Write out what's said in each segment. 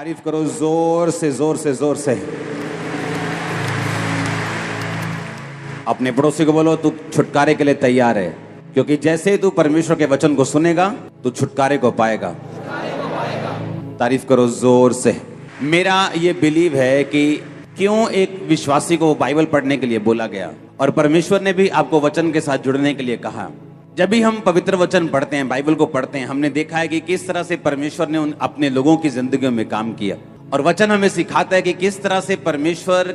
तारीफ करो जोर से जोर से जोर से। अपने पड़ोसी को बोलो तू छुटकारे के लिए तैयार है, क्योंकि जैसे ही तू परमेश्वर के वचन को सुनेगा तू छुटकारे को पाएगा। तारीफ करो जोर से। मेरा ये बिलीव है कि क्यों एक विश्वासी को बाइबल पढ़ने के लिए बोला गया और परमेश्वर ने भी आपको वचन के साथ जुड़ने के लिए कहा। जब भी हम पवित्र वचन पढ़ते हैं, बाइबल को पढ़ते हैं, हमने देखा है कि किस तरह से परमेश्वर ने अपने लोगों की जिंदगियों में काम किया, और वचन हमें सिखाता है कि किस तरह से परमेश्वर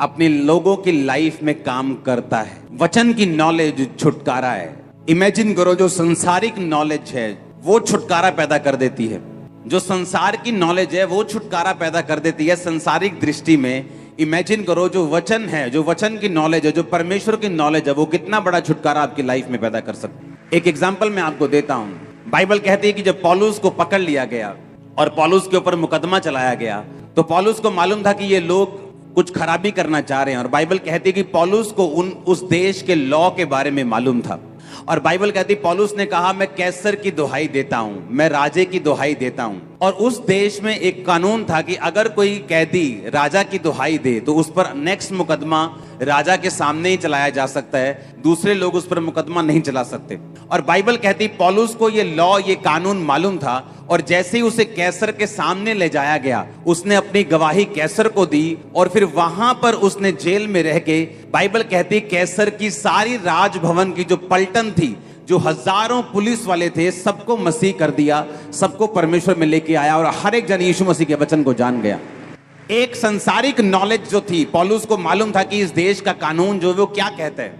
अपने लोगों की लाइफ में काम करता है। वचन की नॉलेज छुटकारा है। इमेजिन करो, जो संसारिक नॉलेज है वो छुटकारा पैदा कर देती है। जो संसार की नॉलेज है वो छुटकारा पैदा कर देती है संसारिक दृष्टि में। इमेजिन करो, जो वचन है, जो वचन की नॉलेज है, जो परमेश्वर की नॉलेज है, वो कितना बड़ा छुटकारा आपकी लाइफ में पैदा कर सकती है। एक एग्जांपल मैं आपको देता हूं। बाइबल कहती है कि जब पौलुस को पकड़ लिया गया और पौलुस के ऊपर मुकदमा चलाया गया, तो पौलुस को मालूम था कि ये लोग कुछ खराबी करना चाह रहे हैं, और बाइबल कहती है कि पौलुस को उस देश के लॉ के बारे में मालूम था। और बाइबल कहती, पौलुस ने कहा मैं कैसर की दुहाई देता हूं, मैं राजे की दुहाई देता हूं। और उस देश में एक कानून था कि अगर कोई कैदी राजा की दुहाई दे तो उस पर नेक्स्ट मुकदमा राजा के सामने ही चलाया जा सकता है, दूसरे लोग उस पर मुकदमा नहीं चला सकते। और बाइबल कहती पौलुस को ये लॉ, ये कानून मालूम था, और जैसे ही उसे कैसर के सामने ले जाया गया, उसने अपनी गवाही कैसर को दी, और फिर वहां पर उसने जेल में रह के, बाइबल कहती कैसर की सारी राजभवन की जो पलटन थी, जो हजारों पुलिस वाले थे, सबको मसीह कर दिया, सबको परमेश्वर में लेके आया, और हर एक जन यीशु मसीह के वचन को जान गया। एक संसारिक नॉलेज जो थी, पौलुस को मालूम था कि इस देश का कानून जो वो क्या कहता है,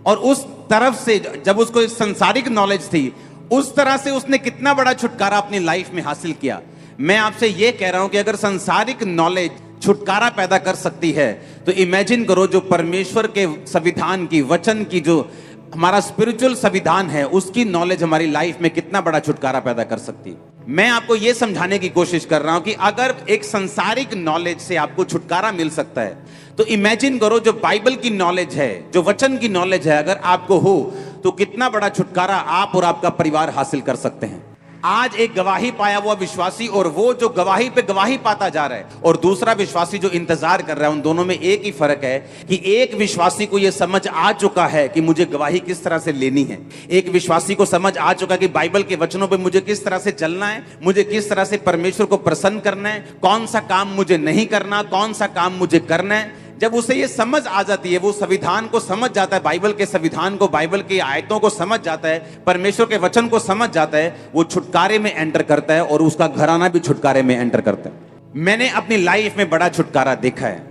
और उस तरफ से जब उसको संसारिक नॉलेज थी, उस तरह से उसने कितना बड़ा छुटकारा अपनी लाइफ में हासिल किया। मैं आपसे ये कह रहा हूं कि अगर संसारिक नॉलेज छुटकारा पैदा कर सकती है, तो इमेजिन करो जो परमेश्वर के संविधान की, वचन की, जो हमारा स्पिरिचुअल संविधान है, उसकी नॉलेज हमारी लाइफ में कितना बड़ा छुटकारा पैदा कर सकती है। मैं आपको यह समझाने की कोशिश कर रहा हूं कि अगर एक संसारिक नॉलेज से आपको छुटकारा मिल सकता है, तो इमेजिन करो जो बाइबल की नॉलेज है, जो वचन की नॉलेज है, अगर आपको हो तो कितना बड़ा छुटकारा आप और आपका परिवार हासिल कर सकते हैं। आज एक गवाही पाया हुआ विश्वासी, और वो जो गवाही पे गवाही पाता जा रहा है, और दूसरा विश्वासी जो इंतजार कर रहा है, उन दोनों में एक ही फर्क है कि एक विश्वासी को यह समझ आ चुका है कि मुझे गवाही किस तरह से लेनी है। एक विश्वासी को समझ आ चुका है कि बाइबल के वचनों पे मुझे किस तरह से चलना है, मुझे किस तरह से परमेश्वर को प्रसन्न करना है, कौन सा काम मुझे नहीं करना, कौन सा काम मुझे करना है। जब उसे ये समझ आ जाती है, वो संविधान को समझ जाता है, बाइबल के संविधान को, बाइबल की आयतों को समझ जाता है, परमेश्वर के वचन को समझ जाता है, वो छुटकारे में एंटर करता है, और उसका घराना भी छुटकारे में एंटर करता है। मैंने अपनी लाइफ में बड़ा छुटकारा देखा है,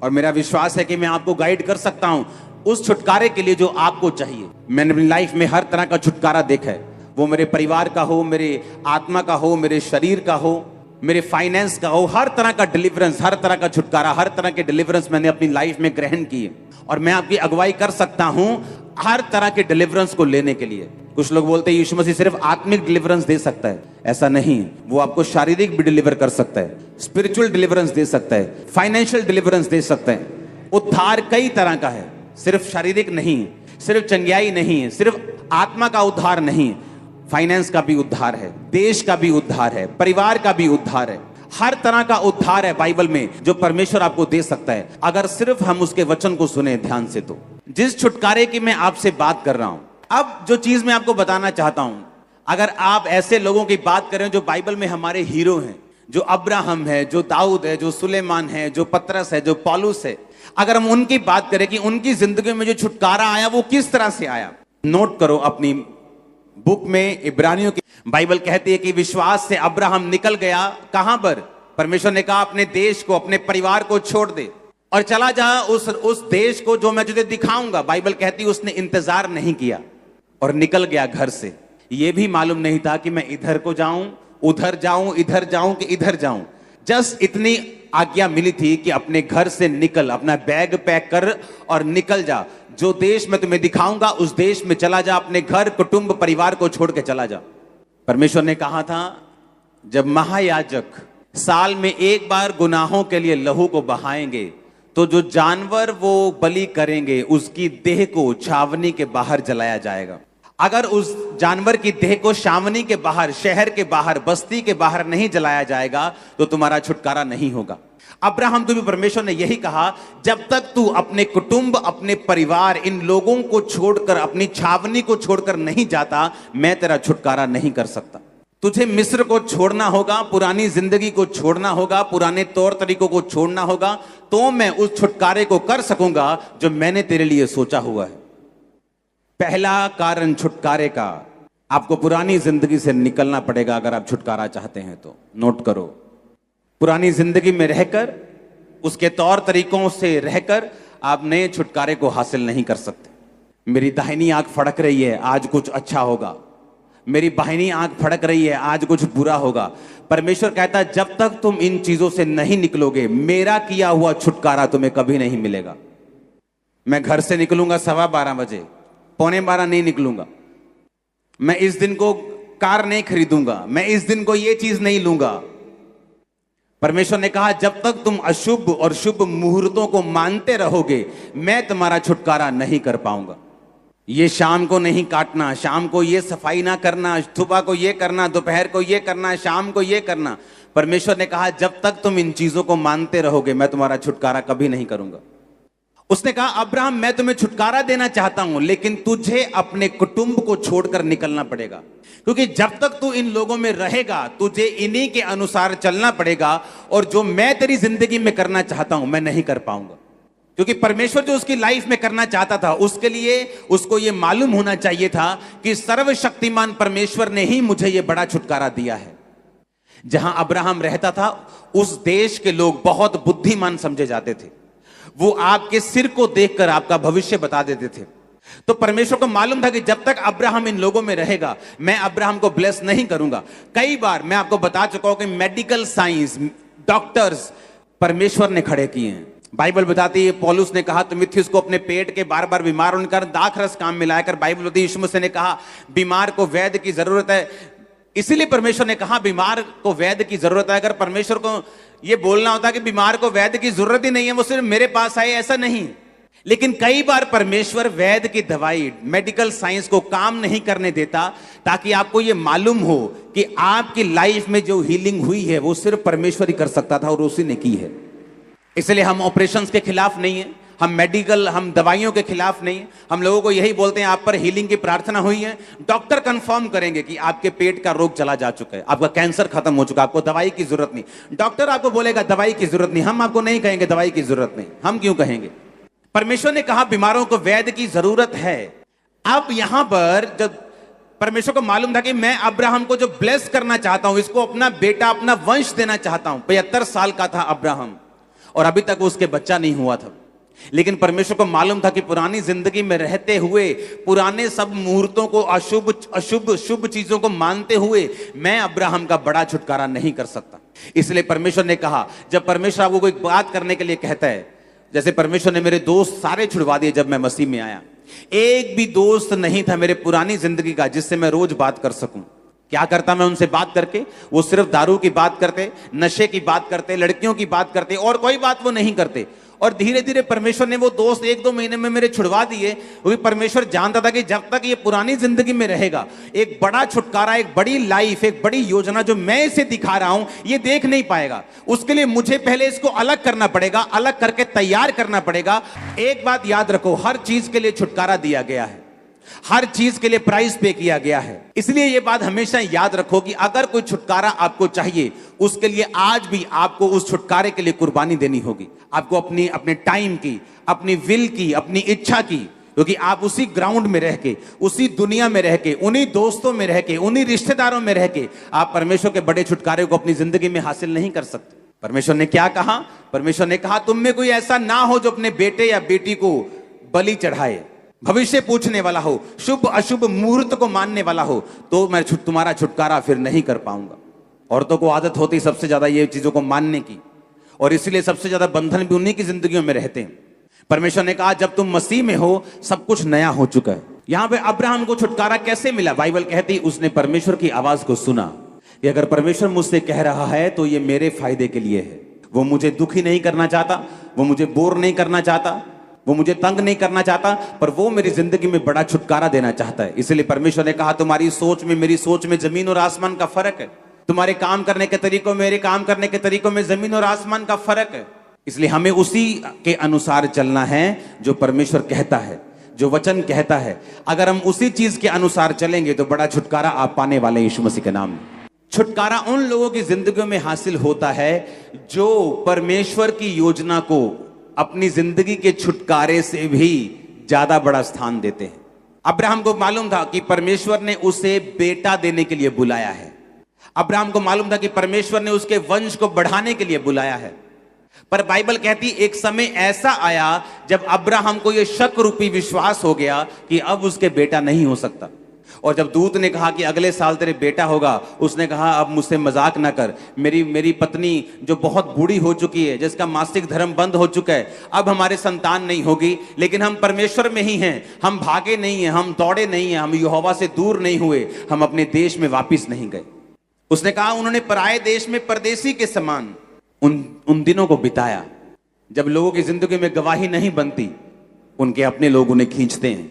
और मेरा विश्वास है कि मैं आपको गाइड कर सकता हूं उस छुटकारे के लिए जो आपको चाहिए। मैंने अपनी लाइफ में हर तरह का छुटकारा देखा है, वो मेरे परिवार का हो, मेरे आत्मा का हो, मेरे शरीर का हो, मेरे फाइनेंस का हो, हर तरह का डिलीवरेंस, हर तरह का छुटकारा, हर तरह के डिलीवरेंस मैंने अपनी लाइफ में ग्रहण किए, और मैं आपकी अगुवाई कर सकता हूं हर तरह के डिलीवरेंस को लेने के लिए। कुछ लोग बोलते हैं यीशु मसीह सिर्फ आत्मिक डिलीवरेंस दे सकता है, ऐसा नहीं। वो आपको शारीरिक भी डिलीवर कर सकता है, स्पिरिचुअल डिलीवरेंस दे सकता है, फाइनेंशियल डिलीवरेंस दे सकता है। उद्धार कई तरह का है, सिर्फ शारीरिक नहीं, सिर्फ चंगियाई नहीं, सिर्फ आत्मा का उद्धार नहीं, फाइनेंस का भी उद्धार है, देश का भी उद्धार है, परिवार का भी उद्धार है। हर तरह का उद्धार है बाइबल में जो परमेश्वर आपको दे सकता है, अगर सिर्फ हम उसके वचन को सुने ध्यान से। तो जिस छुटकारे की मैं आपसे बात कर रहा हूं, अब जो चीज मैं आपको बताना चाहता हूं, अगर आप ऐसे लोगों की बात करें जो बाइबल में हमारे हीरो हैं, जो अब्राहम है, जो दाऊद है, जो सुलेमान है, जो पतरस है, जो पौलुस है, अगर हम उनकी बात करें कि उनकी जिंदगी में जो छुटकारा आया वो किस तरह से आया, नोट करो अपनी बुक में इब्रानियों की बाइबल कहती है कि विश्वास से अब्राहम निकल गया। कहां पर? परमेश्वर ने कहा अपने देश को, अपने परिवार को छोड़ दे और चला जा उस देश को जो मैं तुझे दिखाऊंगा। बाइबल कहती है उसने इंतजार नहीं किया और निकल गया घर से। यह भी मालूम नहीं था कि मैं इधर को जाऊं, उधर जाऊं, इधर जाऊं कि इधर जाऊं। जस्ट इतनी आज्ञा मिली थी कि अपने घर से निकल, अपना बैग पैक कर और निकल जा। जो देश मैं तुम्हें दिखाऊंगा उस देश में चला जा, अपने घर, कुटुंब, परिवार को छोड़ के चला जा। परमेश्वर ने कहा था जब महायाजक साल में एक बार गुनाहों के लिए लहू को बहाएंगे, तो जो जानवर वो बलि करेंगे उसकी देह को छावनी के बाहर जलाया जाएगा। अगर उस जानवर की देह को छावनी के बाहर, शहर के बाहर, बस्ती के बाहर नहीं जलाया जाएगा तो तुम्हारा छुटकारा नहीं होगा। अब्राहम को भी परमेश्वर ने यही कहा, जब तक तू अपने कुटुंब, अपने परिवार, इन लोगों को छोड़कर, अपनी छावनी को छोड़कर नहीं जाता, मैं तेरा छुटकारा नहीं कर सकता। तुझे मिस्र को छोड़ना होगा, पुरानी जिंदगी को छोड़ना होगा, पुराने तौर तरीकों को छोड़ना होगा, तो मैं उस छुटकारे को कर सकूंगा जो मैंने तेरे लिए सोचा हुआ है। पहला कारण छुटकारे का, आपको पुरानी जिंदगी से निकलना पड़ेगा अगर आप छुटकारा चाहते हैं तो। नोट करो, पुरानी जिंदगी में रहकर, उसके तौर तरीकों से रहकर आप नए छुटकारे को हासिल नहीं कर सकते। मेरी दाहिनी आंख फड़क रही है, आज कुछ अच्छा होगा। मेरी बाहिनी आंख फड़क रही है, आज कुछ बुरा होगा। परमेश्वर कहता है जब तक तुम इन चीजों से नहीं निकलोगे, मेरा किया हुआ छुटकारा तुम्हें कभी नहीं मिलेगा। मैं घर से निकलूंगा 12:15 बजे, 11:45 नहीं निकलूंगा। मैं इस दिन को कार नहीं खरीदूंगा, मैं इस दिन को ये चीज नहीं लूंगा। परमेश्वर ने कहा जब तक तुम अशुभ और शुभ मुहूर्तों को मानते रहोगे, मैं तुम्हारा छुटकारा नहीं कर पाऊंगा। ये शाम को नहीं काटना, शाम को ये सफाई ना करना, सुबह को ये करना, दोपहर को ये करना, शाम को ये करना। परमेश्वर ने कहा जब तक तुम इन चीजों को मानते रहोगे, मैं तुम्हारा छुटकारा कभी नहीं करूंगा। उसने कहा अब्राहम, मैं तुम्हें छुटकारा देना चाहता हूं, लेकिन तुझे अपने कुटुंब को छोड़कर निकलना पड़ेगा, क्योंकि जब तक तू इन लोगों में रहेगा, तुझे इन्हीं के अनुसार चलना पड़ेगा, और जो मैं तेरी जिंदगी में करना चाहता हूं मैं नहीं कर पाऊंगा। क्योंकि परमेश्वर जो उसकी लाइफ में करना चाहता था, उसके लिए उसको यह मालूम होना चाहिए था कि सर्वशक्तिमान परमेश्वर ने ही मुझे यह बड़ा छुटकारा दिया है। जहां अब्राहम रहता था, उस देश के लोग बहुत बुद्धिमान समझे जाते थे। वो आपके सिर को देखकर आपका भविष्य बता देते थे। तो परमेश्वर को मालूम था कि जब तक अब्राहम इन लोगों में रहेगा, मैं अब्राहम को ब्लेस नहीं करूंगा। कई बार मैं आपको बता चुका हूं कि मेडिकल साइंस, डॉक्टर्स परमेश्वर ने खड़े किए हैं। बाइबल बताती है, पौलुस ने कहा तिमुथियुस को अपने पेट के बार बार बीमार होने का दाखरस काम मिलाकर, बाइबल बताती है यीशु मसीह ने कहा बीमार को वैद्य की जरूरत है। इसीलिए परमेश्वर ने कहा बीमार को वैद्य की जरूरत है। अगर परमेश्वर को यह बोलना होता कि बीमार को वैद्य की जरूरत ही नहीं है, वो सिर्फ मेरे पास आए, ऐसा नहीं। लेकिन कई बार परमेश्वर वैद्य की दवाई, मेडिकल साइंस को काम नहीं करने देता, ताकि आपको यह मालूम हो कि आपकी लाइफ में जो हीलिंग हुई है वो सिर्फ परमेश्वर ही कर सकता था और उसी ने की है। इसलिए हम ऑपरेशंस के खिलाफ नहीं है, हम दवाइयों के खिलाफ नहीं है। हम लोगों को यही बोलते हैं आप पर हीलिंग की प्रार्थना हुई है, डॉक्टर कंफर्म करेंगे कि आपके पेट का रोग चला जा चुका है, आपका कैंसर खत्म हो चुका है, आपको दवाई की जरूरत नहीं। डॉक्टर आपको बोलेगा दवाई की जरूरत नहीं, हम आपको नहीं कहेंगे दवाई की जरूरत नहीं। हम क्यों कहेंगे? परमेश्वर ने कहा बीमारों को वैद्य की जरूरत है। अब यहां पर जब परमेश्वर को मालूम था कि मैं अब्राहम को जो ब्लेस करना चाहता हूं, इसको अपना बेटा, अपना वंश देना चाहता हूं। 75 साल का था अब्राहम और अभी तक उसके बच्चा नहीं हुआ था। लेकिन परमेश्वर को मालूम था कि पुरानी जिंदगी में रहते हुए, पुराने सब मुहूर्तों को, अशुभ अशुभ शुभ चीजों को मानते हुए मैं अब्राहम का बड़ा छुटकारा नहीं कर सकता। इसलिए परमेश्वर ने कहा, जब परमेश्वर आपको कोई बात करने के लिए कहता है, जैसे परमेश्वर ने मेरे दोस्त सारे छुड़वा दिए जब मैं मसीह में आया, एक भी दोस्त नहीं था मेरे पुरानी जिंदगी का जिससे मैं रोज बात कर सकूं। क्या करता मैं उनसे बात करके? वो सिर्फ दारू की बात करते, नशे की बात करते, लड़कियों की बात करते, और कोई बात वो नहीं करते। और धीरे धीरे परमेश्वर ने वो दोस्त 1-2 महीने में मेरे छुड़वा दिए, क्योंकि परमेश्वर जानता था कि जब तक ये पुरानी जिंदगी में रहेगा, एक बड़ा छुटकारा, एक बड़ी लाइफ, एक बड़ी योजना जो मैं इसे दिखा रहा हूं, ये देख नहीं पाएगा। उसके लिए मुझे पहले इसको अलग करना पड़ेगा, अलग करके तैयार करना पड़ेगा। एक बात याद रखो, हर चीज के लिए छुटकारा दिया गया है, हर चीज के लिए प्राइस पे किया गया है। इसलिए यह बात हमेशा याद रखो कि अगर कोई छुटकारा आपको चाहिए, उसके लिए आज भी आपको उस छुटकारे के लिए कुर्बानी देनी होगी। आपको अपने टाइम की, अपनी विल की, अपनी इच्छा की, क्योंकि आप उसी ग्राउंड में रह के, उसी दुनिया में रह के, उन्हीं दोस्तों में रह के, उन्हीं रिश्तेदारों में रह के आप परमेश्वर के बड़े छुटकारे को अपनी जिंदगी में हासिल नहीं कर सकते। परमेश्वर ने क्या कहा? परमेश्वर ने कहा तुम में कोई ऐसा ना हो जो अपने बेटे या बेटी को बलि चढ़ाए, भविष्य पूछने वाला हो, शुभ अशुभ मुहूर्त को मानने वाला हो, तो मैं तुम्हारा छुटकारा फिर नहीं कर पाऊंगा। औरतों को आदत होती सबसे ज्यादा ये चीजों को मानने की, और इसलिए सबसे ज्यादा बंधन भी उन्हीं की जिंदगियों में रहते हैं। परमेश्वर ने कहा जब तुम मसीह में हो, सब कुछ नया हो चुका है। यहां पे अब्राहम को छुटकारा कैसे मिला? बाइबल कहती उसने परमेश्वर की आवाज को सुना कि अगर परमेश्वर मुझसे कह रहा है तो ये मेरे फायदे के लिए है। वो मुझे दुखी नहीं करना चाहता, वो मुझे बोर नहीं करना चाहता, वो मुझे तंग नहीं करना चाहता, पर वो मेरी जिंदगी में बड़ा छुटकारा देना चाहता है। इसलिए परमेश्वर ने कहा तुम्हारी सोच में मेरी सोच में जमीन और आसमान का फर्क है, तुम्हारे काम करने के तरीकों में मेरे काम करने के तरीकों में जमीन और आसमान का फर्क है। इसलिए हमें उसी के अनुसार चलना है जो परमेश्वर कहता है, जो वचन कहता है। अगर हम उसी चीज के अनुसार चलेंगे तो बड़ा छुटकारा आप पाने वाले यीशु मसीह के नाम में। छुटकारा उन लोगों की जिंदगी में हासिल होता है जो परमेश्वर की योजना को अपनी जिंदगी के छुटकारे से भी ज्यादा बड़ा स्थान देते हैं। अब्राहम को मालूम था कि परमेश्वर ने उसे बेटा देने के लिए बुलाया है। अब्राहम को मालूम था कि परमेश्वर ने उसके वंश को बढ़ाने के लिए बुलाया है। पर बाइबल कहती एक समय ऐसा आया जब अब्राहम को यह शक रूपी विश्वास हो गया कि अब उसके बेटा नहीं हो सकता। और जब दूत ने कहा कि अगले साल तेरे बेटा होगा, उसने कहा अब मुझसे मजाक ना कर, मेरी पत्नी जो बहुत बूढ़ी हो चुकी है, जिसका मासिक धर्म बंद हो चुका है, अब हमारे संतान नहीं होगी। लेकिन हम परमेश्वर में ही हैं, हम भागे नहीं हैं, हम दौड़े नहीं हैं, हम यहोवा से दूर नहीं हुए, हम अपने देश में वापिस नहीं गए। उसने कहा उन्होंने पराये देश में परदेसी के समान उन दिनों को बिताया जब लोगों की जिंदगी में गवाही नहीं बनती। उनके अपने लोग उन्हें खींचते हैं,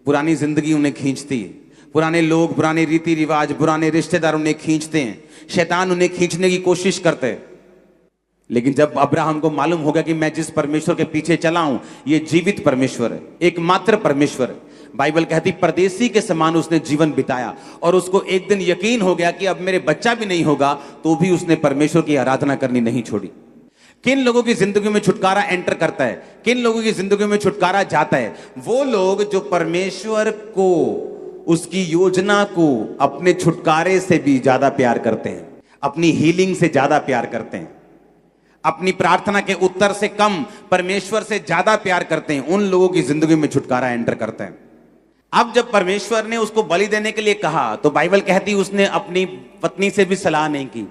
पुरानी जिंदगी उन्हें खींचती है, पुराने लोग, पुराने रीति रिवाज, पुराने रिश्तेदार उन्हें खींचते हैं, शैतान उन्हें खींचने की कोशिश करते हैं। लेकिन जब अब्राहम को मालूम हो गया कि मैं जिस परमेश्वर के पीछे चला हूं ये जीवित परमेश्वर है, एकमात्र परमेश्वर है, बाइबल कहती परदेसी के समान उसने जीवन बिताया। और उसको एक दिन यकीन हो गया कि अब मेरे बच्चा भी नहीं होगा, तो भी उसने परमेश्वर की आराधना करनी नहीं छोड़ी। किन लोगों की जिंदगी में छुटकारा एंटर करता है, किन लोगों की जिंदगी में छुटकारा जाता है? वो लोग जो परमेश्वर को, उसकी योजना को अपने छुटकारे से भी ज्यादा प्यार करते हैं, अपनी हीलिंग से ज्यादा प्यार करते हैं, अपनी प्रार्थना के उत्तर से कम परमेश्वर से ज्यादा प्यार करते हैं। उन लोगों की जिंदगी में छुटकारा एंटर करते हैं। अब जब परमेश्वर ने उसको बलि देने के लिए कहा तो बाइबल कहती उसने अपनी पत्नी से भी सलाह नहीं की।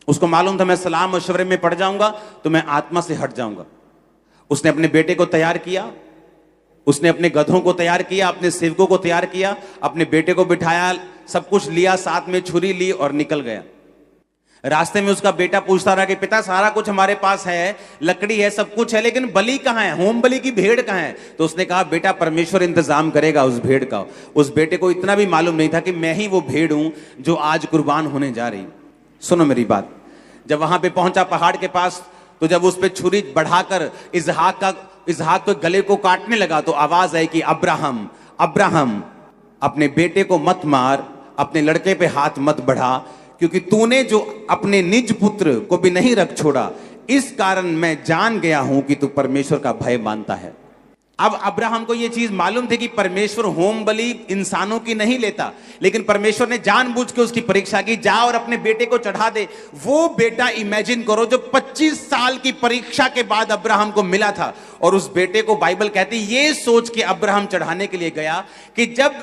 उसको मालूम था मैं सलाह मशवरे में पड़ जाऊंगा तो मैं आत्मा से हट जाऊंगा। उसने अपने बेटे को तैयार किया, उसने अपने गधों को तैयार किया, अपने सेवकों को तैयार किया, अपने बेटे को बिठाया, सब कुछ लिया, साथ में छुरी ली और निकल गया। रास्ते में उसका बेटा पूछता रहा कि पिता सारा कुछ हमारे पास है, लकड़ी है, सब कुछ है, लेकिन बलि कहां है, होम बलि की भेड़ कहां है? तो उसने कहा बेटा परमेश्वर इंतजाम करेगा उस भेड़ का। उस बेटे को इतना भी मालूम नहीं था कि मैं ही वो भेड़ हूं जो आज कुर्बान होने जा रही। सुनो मेरी बात, जब वहां पे पहुंचा पहाड़ के पास, तो जब उस पर छुरी बढ़ाकर इसहाक के गले को काटने लगा तो आवाज आई कि अब्राहम अब्राहम अपने बेटे को मत मार, अपने लड़के पे हाथ मत बढ़ा, क्योंकि तूने जो अपने निज पुत्र को भी नहीं रख छोड़ा, इस कारण मैं जान गया हूं कि तू परमेश्वर का भय मानता है। अब अब्राहम को यह चीज मालूम थी कि परमेश्वर होम बलि इंसानों की नहीं लेता, लेकिन परमेश्वर ने जानबूझ के उसकी परीक्षा की, जा और अपने बेटे को चढ़ा दे। वो बेटा इमेजिन करो जो 25 साल की परीक्षा के बाद अब्राहम को मिला था। और उस बेटे को बाइबल कहती ये सोच के अब्राहम चढ़ाने के लिए गया कि जब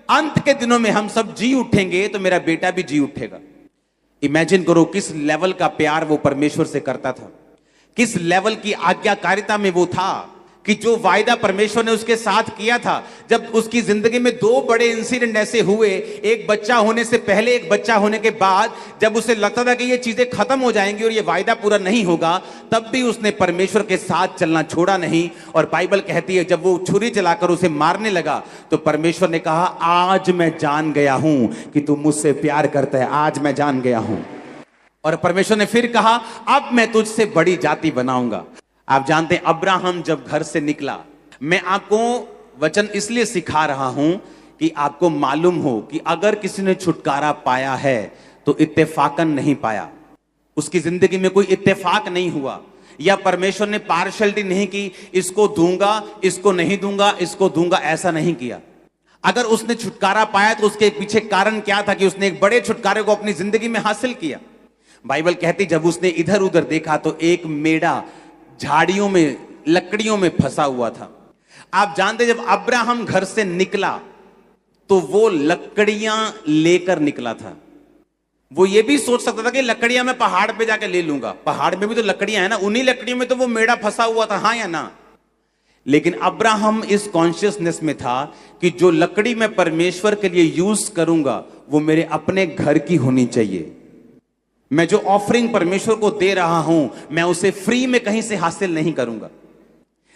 अंत के दिनों में हम सब जी उठेंगे तो मेरा बेटा भी जी उठेगा। इमेजिन करो किस लेवल का प्यार वो परमेश्वर से करता था, किस लेवल की आज्ञाकारिता में वो था कि जो वायदा परमेश्वर ने उसके साथ किया था। जब उसकी जिंदगी में 2 बड़े इंसिडेंट ऐसे हुए, एक बच्चा होने से पहले, एक बच्चा होने के बाद, जब उसे लगता था कि ये चीजें खत्म हो जाएंगी और ये वायदा पूरा नहीं होगा, तब भी उसने परमेश्वर के साथ चलना छोड़ा नहीं। और बाइबल कहती है जब वो छुरी चलाकर उसे मारने लगा तो परमेश्वर ने कहा आज मैं जान गया हूं कि तू मुझसे प्यार करता है, आज मैं जान गया हूं। और परमेश्वर ने फिर कहा अब मैं तुझसे बड़ी जाति बनाऊंगा। आप जानते हैं अब्राहम जब घर से निकला, मैं आपको वचन इसलिए सिखा रहा हूं कि आपको मालूम हो कि अगर किसी ने छुटकारा पाया है तो इत्तेफाकन नहीं पाया, उसकी जिंदगी में कोई इत्तेफाक नहीं हुआ, या परमेश्वर ने पार्शलिटी नहीं की, इसको दूंगा इसको नहीं दूंगा, इसको दूंगा, ऐसा नहीं किया। अगर उसने छुटकारा पाया तो उसके पीछे कारण क्या था कि उसने एक बड़े छुटकारे को अपनी जिंदगी में हासिल किया। बाइबल कहती जब उसने इधर उधर देखा तो एक मेढ़ा झाड़ियों में, लकड़ियों में फंसा हुआ था। आप जानते जब अब्राहम घर से निकला तो वो लकड़ियां लेकर निकला था। वो ये भी सोच सकता था कि लकड़ियां मैं पहाड़ पे जाके ले लूंगा, पहाड़ में भी तो लकड़ियां है ना, उन्हीं लकड़ियों में तो वो मेढ़ा फंसा हुआ था, हाँ या ना? लेकिन अब्राहम इस कॉन्शियसनेस में था कि जो लकड़ी मैं परमेश्वर के लिए यूज करूंगा वो मेरे अपने घर की होनी चाहिए। मैं जो ऑफरिंग परमेश्वर को दे रहा हूं मैं उसे फ्री में कहीं से हासिल नहीं करूंगा।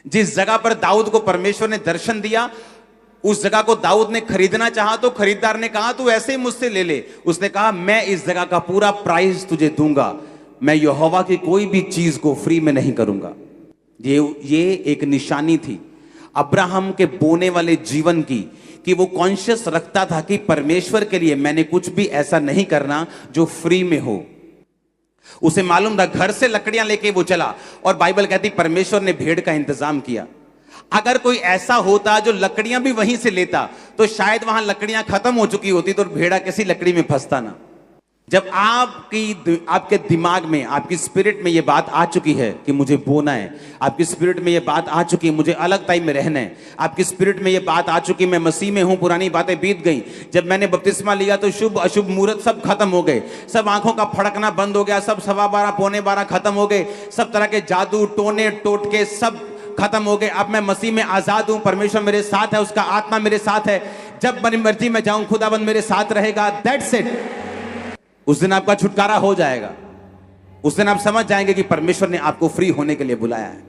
जिस जगह पर दाऊद को परमेश्वर ने दर्शन दिया, उस जगह को दाऊद ने खरीदना चाहा तो खरीदार ने कहा तू ऐसे ही मुझसे ले ले। उसने कहा मैं इस जगह का पूरा प्राइस तुझे दूंगा, मैं यहोवा की कोई भी चीज को फ्री में नहीं करूंगा। ये एक निशानी थी अब्राहम के बोने वाले जीवन की, कि वो कॉन्शियस रखता था कि परमेश्वर के लिए मैंने कुछ भी ऐसा नहीं करना जो फ्री में हो। उसे मालूम था, घर से लकड़ियां लेके वो चला और बाइबल कहती परमेश्वर ने भेड़ का इंतजाम किया। अगर कोई ऐसा होता जो लकड़ियां भी वहीं से लेता तो शायद वहां लकड़ियां खत्म हो चुकी होती तो भेड़ा किसी लकड़ी में फंसता ना। जब आपके दिमाग में, आपकी स्पिरिट में ये बात आ चुकी है कि मुझे बोना है, आपकी स्पिरिट में ये बात आ चुकी है मुझे अलग टाइम में रहना है, आपकी स्पिरिट में ये बात आ चुकी मैं मसीह में हूं, पुरानी बातें बीत गई। जब मैंने बपतिस्मा लिया तो शुभ अशुभ मुहूर्त सब खत्म हो गए, सब आंखों का फड़कना बंद हो गया, सब 12:15 पौने 12 खत्म हो गए, सब तरह के जादू टोने टोटके सब खत्म हो गए। अब मैं मसीह में आजाद हूं, परमेश्वर मेरे साथ है, उसका आत्मा मेरे साथ है, जब मेरी मर्जी में जाऊं खुदाबंद मेरे साथ रहेगा। That's it. उस दिन आपका छुटकारा हो जाएगा। उस दिन आप समझ जाएंगे कि परमेश्वर ने आपको फ्री होने के लिए बुलाया है।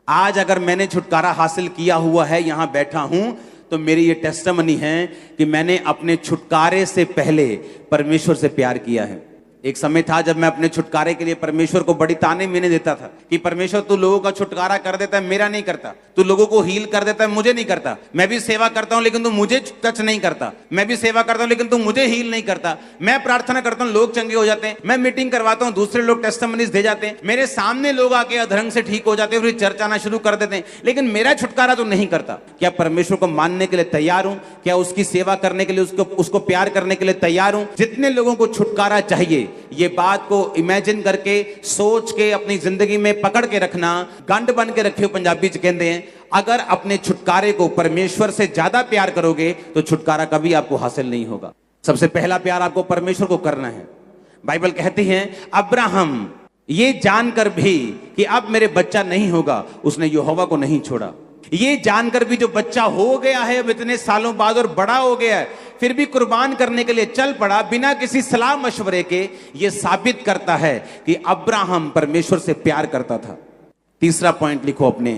आज अगर मैंने छुटकारा हासिल किया हुआ है, यहां बैठा हूं, तो मेरी ये टेस्टिमनी है कि मैंने अपने छुटकारे से पहले परमेश्वर से प्यार किया है। एक समय था जब मैं अपने छुटकारे के लिए परमेश्वर को बड़ी ताने मैंने देता था कि परमेश्वर तू लोगों का छुटकारा कर देता है, मेरा नहीं करता, तू लोगों को हील कर देता है, मुझे नहीं करता, मैं भी सेवा करता हूं लेकिन तू मुझे टच नहीं करता, मैं भी सेवा करता हूं लेकिन तू मुझे हील नहीं करता, मैं प्रार्थना करता हूं लोग चंगे हो जाते हैं, मैं मीटिंग करवाता हूं दूसरे लोग टेस्टिमनीज दे जाते हैं, मेरे सामने लोग आके अधरंग से ठीक हो जाते हैं, फिर चर्च आना शुरू कर देते हैं, लेकिन मेरा छुटकारा तो नहीं करता। क्या परमेश्वर को मानने के लिए तैयार हूं? क्या उसकी सेवा करने के लिए, उसको प्यार करने के लिए तैयार हूं? जितने लोगों को छुटकारा चाहिए, ये बात को इमेजिन करके सोच के अपनी जिंदगी में पकड़ के रखना, गंढ बन के रखियो पंजाबी च कहते हैं। अगर अपने छुटकारे को परमेश्वर से ज्यादा प्यार करोगे तो छुटकारा कभी आपको हासिल नहीं होगा। सबसे पहला प्यार आपको परमेश्वर को करना है। बाइबल कहती है अब्राहम ये जानकर भी कि अब मेरे बच्चा नहीं होगा, उसने यहोवा को नहीं छोड़ा। ये जानकर भी जो बच्चा हो गया है अब इतने सालों बाद और बड़ा हो गया है, फिर भी कुर्बान करने के लिए चल पड़ा बिना किसी सलाह मशवरे के। यह साबित करता है कि अब्राहम परमेश्वर से प्यार करता था। तीसरा पॉइंट लिखो अपने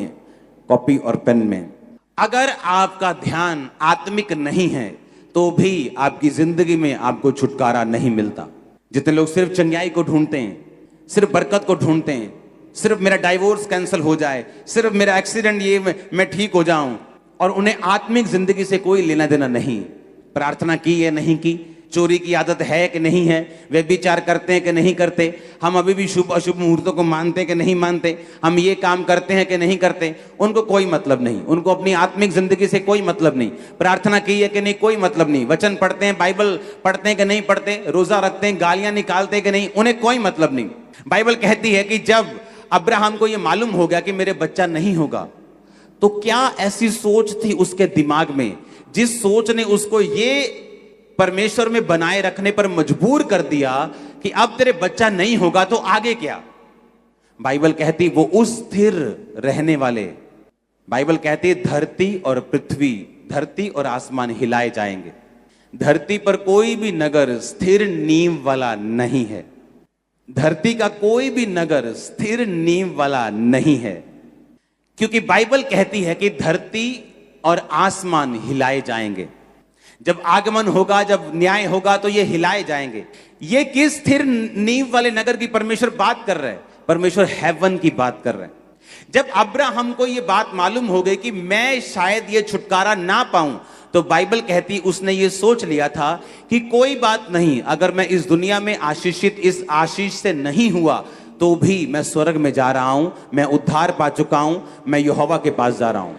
कॉपी और पेन में। अगर आपका ध्यान आत्मिक नहीं है तो भी आपकी जिंदगी में आपको छुटकारा नहीं मिलता। जितने लोग सिर्फ चंगाई को ढूंढते हैं, सिर्फ बरकत को ढूंढते हैं, सिर्फ मेरा डाइवोर्स कैंसिल हो जाए, सिर्फ मेरा एक्सीडेंट ये मैं ठीक हो जाऊं, और उन्हें आत्मिक जिंदगी से कोई लेना देना नहीं। प्रार्थना की है नहीं की, चोरी की आदत है कि नहीं है, व्यभिचार करते हैं कि नहीं करते, हम अभी भी शुभ अशुभ मुहूर्तों को मानते हैं कि नहीं मानते, हम ये काम करते हैं कि नहीं करते, उनको कोई मतलब नहीं। उनको अपनी आत्मिक जिंदगी से कोई मतलब नहीं। प्रार्थना की है कि नहीं, कोई मतलब नहीं। वचन पढ़ते हैं, बाइबल पढ़ते हैं कि नहीं पढ़ते, रोजा रखते हैं, गालियां निकालते हैं कि नहीं, उन्हें कोई मतलब नहीं। बाइबल कहती है कि जब अब्राहम को यह मालूम हो गया कि मेरे बच्चा नहीं होगा, तो क्या ऐसी सोच थी उसके दिमाग में जिस सोच ने उसको ये परमेश्वर में बनाए रखने पर मजबूर कर दिया कि अब तेरे बच्चा नहीं होगा तो आगे क्या। बाइबल कहती वो उस स्थिर रहने वाले, बाइबल कहती धरती और पृथ्वी, धरती और आसमान हिलाए जाएंगे। धरती पर कोई भी नगर स्थिर नींव वाला नहीं है। धरती का कोई भी नगर स्थिर नींव वाला नहीं है, क्योंकि बाइबल कहती है कि धरती और आसमान हिलाए जाएंगे। जब आगमन होगा, जब न्याय होगा तो ये हिलाए जाएंगे। ये किस स्थिर नींव वाले नगर की परमेश्वर बात कर रहे हैं? परमेश्वर हेवन की बात कर रहे हैं। जब अब्राहम को ये बात मालूम हो गई कि मैं शायद ये छुटकारा ना पाऊं, तो बाइबल कहती उसने ये सोच लिया था कि कोई बात नहीं, अगर मैं इस दुनिया में आशीषित इस आशीष से नहीं हुआ तो भी मैं स्वर्ग में जा रहा हूं, मैं उद्धार पा चुका हूं, मैं यहोवा के पास जा रहा हूं।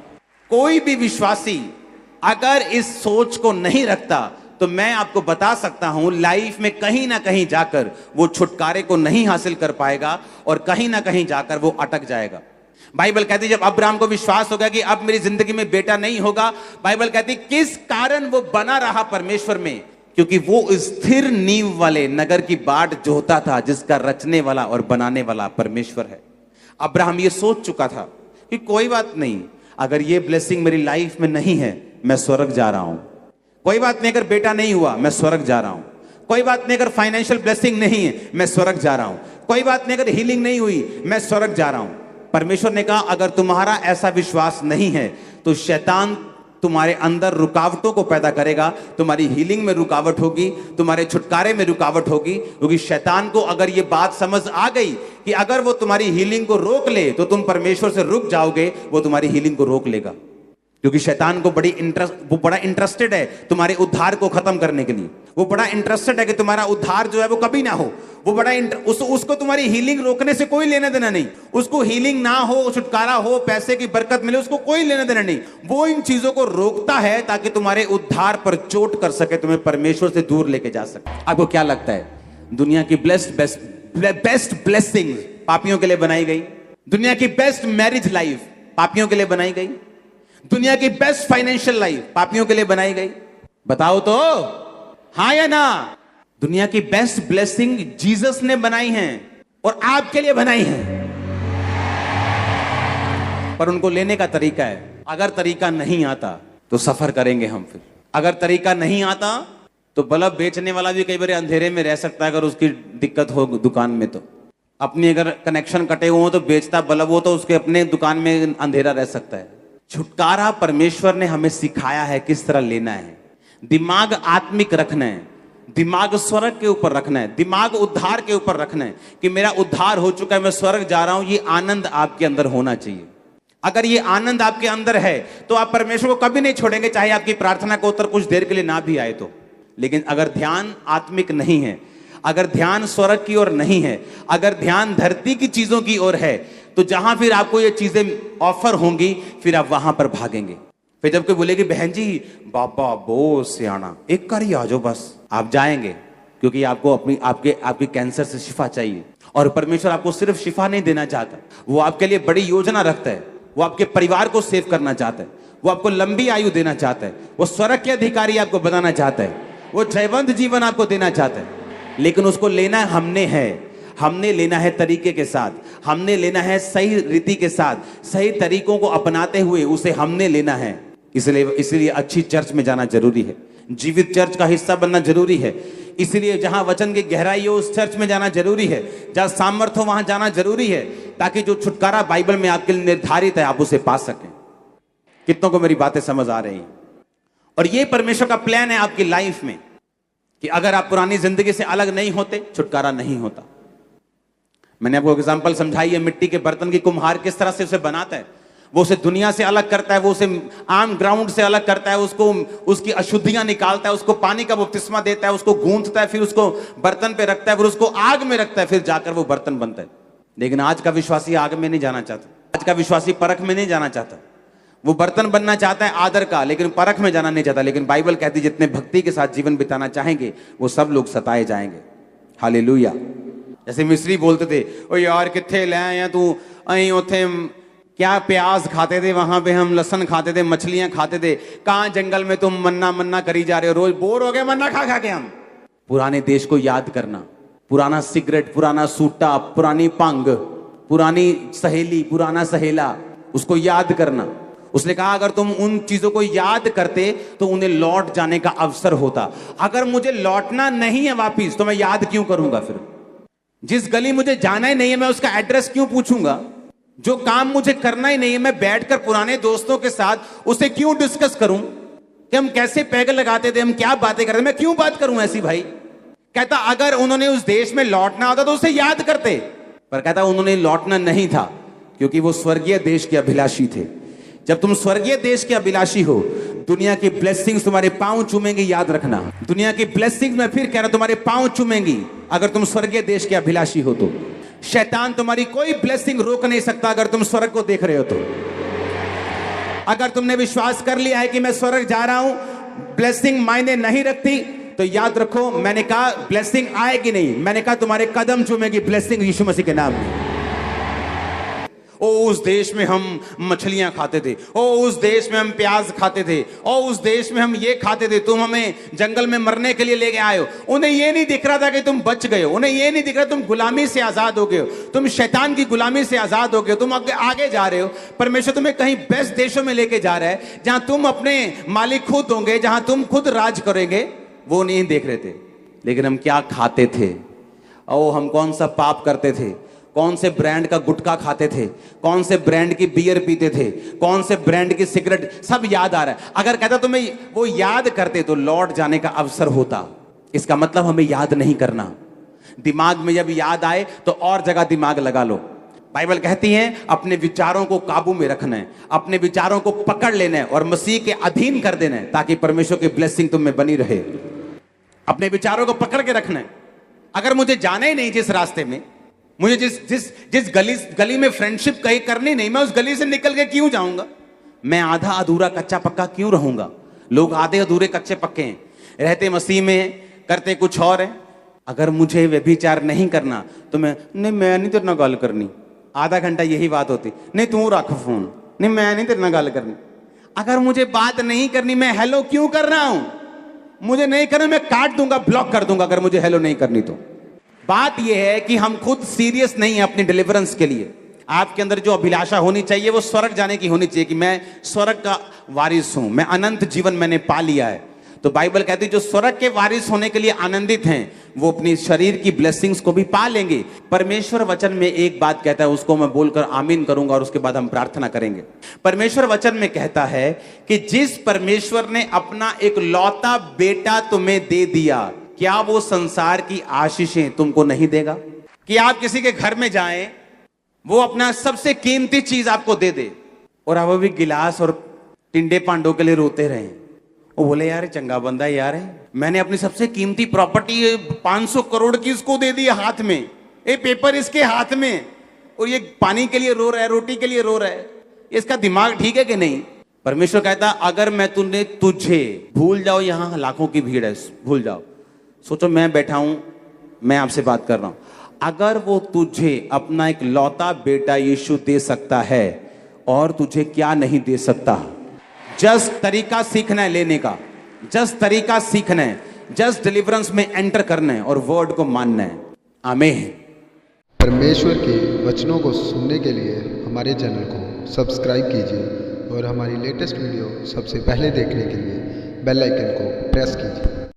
कोई भी विश्वासी अगर इस सोच को नहीं रखता तो मैं आपको बता सकता हूं लाइफ में कहीं ना कहीं जाकर वो छुटकारे को नहीं हासिल कर पाएगा और कहीं ना कहीं जाकर वो अटक जाएगा। बाइबल कहती जब अब्राहम को विश्वास हो गया कि अब मेरी जिंदगी में बेटा नहीं होगा, बाइबल कहती किस कारण वो बना रहा परमेश्वर में, क्योंकि वो स्थिर नींव वाले नगर की बाट जोहता था जिसका रचने वाला और बनाने वाला परमेश्वर है। अब्राहम ये सोच चुका था कि कोई बात नहीं, अगर ये ब्लेसिंग मेरी लाइफ में नहीं है मैं स्वर्ग जा रहा हूं। कोई बात नहीं, अगर बेटा नहीं हुआ मैं स्वर्ग जा रहा हूं। कोई बात नहीं, अगर फाइनेंशियल ब्लेसिंग नहीं है मैं स्वर्ग जा रहा हूं। कोई बात नहीं, अगर हीलिंग नहीं हुई मैं स्वर्ग जा रहा हूं। परमेश्वर ने कहा अगर तुम्हारा ऐसा विश्वास नहीं है तो शैतान तुम्हारे अंदर रुकावटों को पैदा करेगा, तुम्हारी हीलिंग में रुकावट होगी, तुम्हारे छुटकारे में रुकावट होगी, क्योंकि शैतान को अगर ये बात समझ आ गई कि अगर वो तुम्हारी हीलिंग को रोक ले तो तुम परमेश्वर से रुक जाओगे, वो तुम्हारी हीलिंग को रोक लेगा। क्योंकि शैतान को वो बड़ा इंटरेस्टेड है तुम्हारे उद्धार को खत्म करने के लिए। वो बड़ा इंटरेस्टेड है कि तुम्हारा उद्धार जो है वो कभी ना हो। वो बड़ा उसको तुम्हारी हीलिंग रोकने से कोई लेना देना नहीं। उसको हीलिंग ना हो, छुटकारा हो, पैसे की बरकत मिले, उसको कोई लेना देना नहीं। वो इन चीजों को रोकता है ताकि तुम्हारे उद्धार पर चोट कर सके, तुम्हें परमेश्वर से दूर लेके जा सके। आपको क्या लगता है दुनिया की बेस्ट ब्लेसिंग पापियों के लिए बनाई गई? दुनिया की बेस्ट मैरिज लाइफ पापियों के लिए बनाई गई? दुनिया की बेस्ट फाइनेंशियल लाइफ पापियों के लिए बनाई गई? बताओ तो, हाँ या ना? दुनिया की बेस्ट ब्लेसिंग जीसस ने बनाई हैं और आपके लिए बनाई हैं, पर उनको लेने का तरीका है। अगर तरीका नहीं आता तो सफर करेंगे हम। फिर अगर तरीका नहीं आता तो बल्ब बेचने वाला भी कई बार अंधेरे में रह सकता है अगर उसकी दिक्कत हो दुकान में। तो अपनी अगर कनेक्शन कटे हुए हो तो बेचता बल्ब हो तो उसके अपने दुकान में अंधेरा रह सकता है। छुटकारा परमेश्वर ने हमें सिखाया है किस तरह लेना है। दिमाग आत्मिक रखना है, दिमाग स्वर्ग के ऊपर रखना है, दिमाग उद्धार के ऊपर रखना है कि मेरा उद्धार हो चुका है, मैं स्वर्ग जा रहा हूं। ये आनंद आपके अंदर होना चाहिए। अगर ये आनंद आपके अंदर है तो आप परमेश्वर को कभी नहीं छोड़ेंगे, चाहे आपकी प्रार्थना का उत्तर कुछ देर के लिए ना भी आए तो। लेकिन अगर ध्यान आत्मिक नहीं है, अगर ध्यान स्वर्ग की ओर नहीं है, अगर ध्यान धरती की चीजों की ओर है, तो जहां फिर आपको ये चीजें ऑफर होंगी फिर आप वहां पर भागेंगे। फिर जब कोई बोलेगी बहन जी बाबा बहुत सियाना एक कर ही आ जाओ, बस आप जाएंगे, क्योंकि आपको आपके कैंसर से शिफा चाहिए। और परमेश्वर आपको सिर्फ शिफा नहीं देना चाहता, वो आपके लिए बड़ी योजना रखता है। वो आपके परिवार को सेव करना चाहता है, वो आपको लंबी आयु देना चाहता है, वो स्वर्ग के अधिकारी आपको बनाना चाहता है, वो जयवंत जीवन आपको देना चाहता है। लेकिन उसको लेना हमने लेना है तरीके के साथ, हमने लेना है सही रीति के साथ, सही तरीकों को अपनाते हुए उसे हमने लेना है। इसलिए अच्छी चर्च में जाना जरूरी है, जीवित चर्च का हिस्सा बनना जरूरी है। इसलिए जहां वचन की गहराई हो उस चर्च में जाना जरूरी है, जहां सामर्थ्य हो वहां जाना जरूरी है, ताकि जो छुटकारा बाइबल में आपके लिए निर्धारित है आप उसे पा सकें। कितनों को मेरी बातें समझ आ रही हैं? और ये परमेश्वर का प्लान है आपकी लाइफ में कि अगर आप पुरानी जिंदगी से अलग नहीं होते छुटकारा नहीं होता। मैंने आपको एग्जांपल समझाई है, मिट्टी के बर्तन की कुम्हार किस तरह से उसे बनाता है। वो उसे दुनिया से अलग करता है, वो उसे आम ग्राउंड से अलग करता है, उसको उसकी अशुद्धियां निकालता है, उसको पानी का बपतिस्मा देता है, उसको गूंथता है, फिर उसको बर्तन पे रखता है, फिर उसको आग में रखता है, फिर जाकर वो बर्तन बनता है। लेकिन आज का विश्वासी आग में नहीं जाना चाहता, आज का विश्वासी परख में नहीं जाना चाहता। वो बर्तन बनना चाहता है आदर का, लेकिन परख में जाना नहीं चाहता। लेकिन बाइबल कहती है जितने भक्ति के साथ जीवन बिताना चाहेंगे वो सब लोग सताए जाएंगे। हालेलुया। जैसे मिस्री बोलते थे, ओ यार किथे ले आया तू, अं उथे क्या प्याज खाते थे, वहां पे हम लहसन खाते थे, मछलियां खाते थे, कहां जंगल में तुम मन्ना करी जा रहे हो, रोज बोर हो गए मन्ना खा खा के हम। पुराने देश को याद करना, पुराना सिगरेट, पुराना सूटा, पुरानी पंग, पुरानी सहेली, पुराना सहेला, उसको याद करना। उसने कहा अगर तुम उन चीजों को याद करते तो उन्हें लौट जाने का अवसर होता। अगर मुझे लौटना नहीं है वापिस तो मैं याद क्यों करूंगा? फिर जिस गली मुझे जाना ही नहीं है मैं उसका एड्रेस क्यों पूछूंगा? जो काम मुझे करना ही नहीं है मैं बैठकर पुराने दोस्तों के साथ उसे क्यों डिस्कस करूं कि हम कैसे पैग लगाते थे, हम क्या बातें करते, मैं क्यों बात करूं ऐसी? भाई कहता अगर उन्होंने उस देश में लौटना होता तो उसे याद करते, पर कहता उन्होंने लौटना नहीं था क्योंकि वो स्वर्गीय देश के अभिलाषी थे। जब तुम स्वर्गीय देश के अभिलाषी हो, दुनिया की ब्लेसिंग्स तुम्हारे पांव चूमेंगी, याद रखना। दुनिया की ब्लेसिंग्स मैं फिर कह रहा हूं तुम्हारे पांव चूमेंगी अगर तुम स्वर्गीय देश के अभिलाषी हो तो। शैतान तुम्हारी कोई ब्लेसिंग रोक नहीं सकता अगर तुम स्वर्ग को देख रहे हो तो। अगर तुमने विश्वास कर लिया है कि मैं स्वर्ग जा रहा हूं, ब्लेसिंग मायने नहीं रखती, तो याद रखो मैंने कहा ब्लेसिंग आएगी नहीं, मैंने कहा तुम्हारे कदम चूमेगी ब्लेसिंग यीशु मसीह के नाम में। ओ उस देश में हम मछलियां खाते थे, ओ उस देश में हम प्याज खाते थे, ओ उस देश में हम ये खाते थे, तुम हमें जंगल में मरने के लिए लेके आए हो। उन्हें ये नहीं दिख रहा था कि तुम बच गए हो, उन्हें ये नहीं दिख रहा तुम गुलामी से आजाद हो गए हो, तुम शैतान की गुलामी से आजाद हो गए हो, तुम आगे जा रहे हो। परमेश्वर तुम्हें कहीं बेस्ट देशों में लेके जा रहा है जहां तुम अपने मालिक खुद होंगे, जहां तुम खुद राज करेंगे। वो नहीं देख रहे थे। लेकिन हम क्या खाते थे, ओ हम कौन सा पाप करते थे, कौन से ब्रांड का गुटखा खाते थे, कौन से ब्रांड की बियर पीते थे, कौन से ब्रांड की सिगरेट, सब याद आ रहा है। अगर कहता तुम्हें वो याद करते तो लौट जाने का अवसर होता। इसका मतलब हमें याद नहीं करना। दिमाग में जब याद आए तो और जगह दिमाग लगा लो। बाइबल कहती है अपने विचारों को काबू में रखना है, अपने विचारों को पकड़ लेना है और मसीह के अधीन कर देना है, ताकि परमेश्वर की ब्लेसिंग तुम में बनी रहे। अपने विचारों को पकड़ के रखना है। अगर मुझे जाना ही नहीं जिस रास्ते में, मुझे जिस गली में फ्रेंडशिप कहीं करनी नहीं, मैं उस गली से निकल के क्यों जाऊंगा? मैं आधा अधूरा कच्चा पक्का क्यों रहूंगा? लोग आधे अधूरे कच्चे पक्के हैं, रहते मसीह में करते कुछ और है। अगर मुझे व्यभिचार नहीं करना तो मैं नहीं तेरे नाल गल करनी। आधा घंटा यही बात होती, नहीं तू रख फोन, नहीं मैं नहीं तेरे नाल गल करनी। अगर मुझे बात नहीं करनी, मैं हेलो क्यों कर रहा हूं? मुझे नहीं करना, मैं काट दूंगा, ब्लॉक कर दूंगा अगर मुझे हेलो नहीं करनी तो। बात यह है कि हम खुद सीरियस नहीं है अपनी डिलीवरेंस के लिए। आपके अंदर जो अभिलाषा होनी चाहिए वो स्वर्ग जाने की होनी चाहिए कि मैं स्वर्ग का वारिस हूं, मैं अनंत जीवन मैंने पा लिया है। तो बाइबल कहती है जो स्वर्ग के वारिस होने के लिए आनंदित हैं वो अपनी शरीर की ब्लेसिंग्स को भी पा लेंगे। परमेश्वर वचन में एक बात कहता है, उसको मैं बोलकर आमीन करूंगा और उसके बाद हम प्रार्थना करेंगे। परमेश्वर वचन में कहता है कि जिस परमेश्वर ने अपना एक लौता बेटा तुम्हें दे दिया, क्या वो संसार की आशीषें तुमको नहीं देगा? कि आप किसी के घर में जाएं, वो अपना सबसे कीमती चीज आपको दे दे और आप भी गिलास और टिंडे पांडों के लिए रोते रहे। वो बोले यार चंगा बंदा यार है, मैंने अपनी सबसे कीमती प्रॉपर्टी 500 करोड़ की इसको दे दी हाथ में, ये पेपर इसके हाथ में, और ये पानी के लिए रो रहा है, रोटी के लिए रो रहा है, इसका दिमाग ठीक है कि नहीं? परमेश्वर कहता अगर मैं तुझे भूल जाओ, यहां लाखों की भीड़ है, भूल जाओ, सोचो मैं बैठा हूं, मैं आपसे बात कर रहा हूं, अगर वो तुझे अपना एक लौता बेटा यीशु दे सकता है और तुझे क्या नहीं दे सकता? जस्ट तरीका सीखना है लेने का, जस्ट तरीका सीखना है, जस्ट डिलीवरेंस में एंटर करना है और वर्ड को मानना है। आमीन। परमेश्वर के वचनों को सुनने के लिए हमारे चैनल को सब्सक्राइब कीजिए और हमारी लेटेस्ट वीडियो सबसे पहले देखने के लिए बेल आइकन को प्रेस कीजिए।